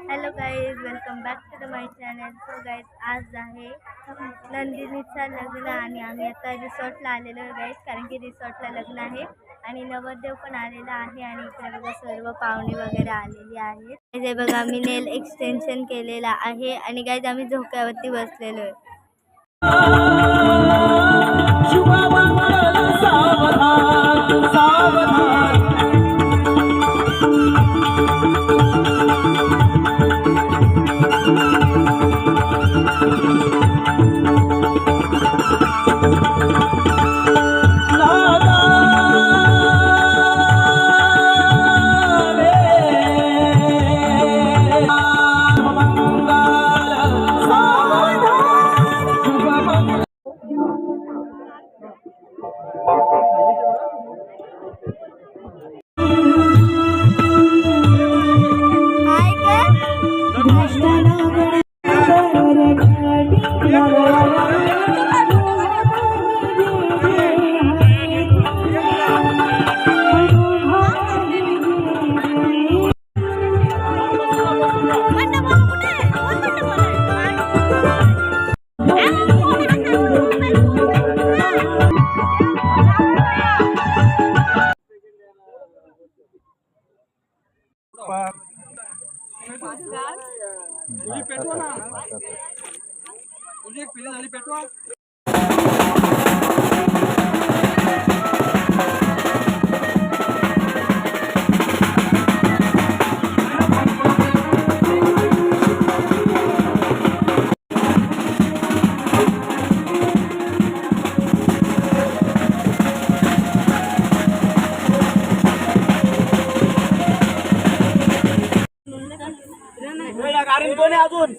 Hello guys, welcome back to the my channel. So guys, आज आहे नंदिनीचं लग्न आणि आम्ही आता रिसॉर्टला आलेलो आहे गाईज, कारण की रिसॉर्टला लग्न आहे आणि नवरदेव पण आलेला आहे आणि इकडे बघा सर्व पाहुणे वगैरे आलेली आहेत. हे बघा, मी नेल एक्सटेन्शन केलेला आहे आणि गाईज आम्ही झोक्यावरती बसलेलो आहे. पेटवा ना, एक पिढी झाली पेटवा. गाडी कोणी अजून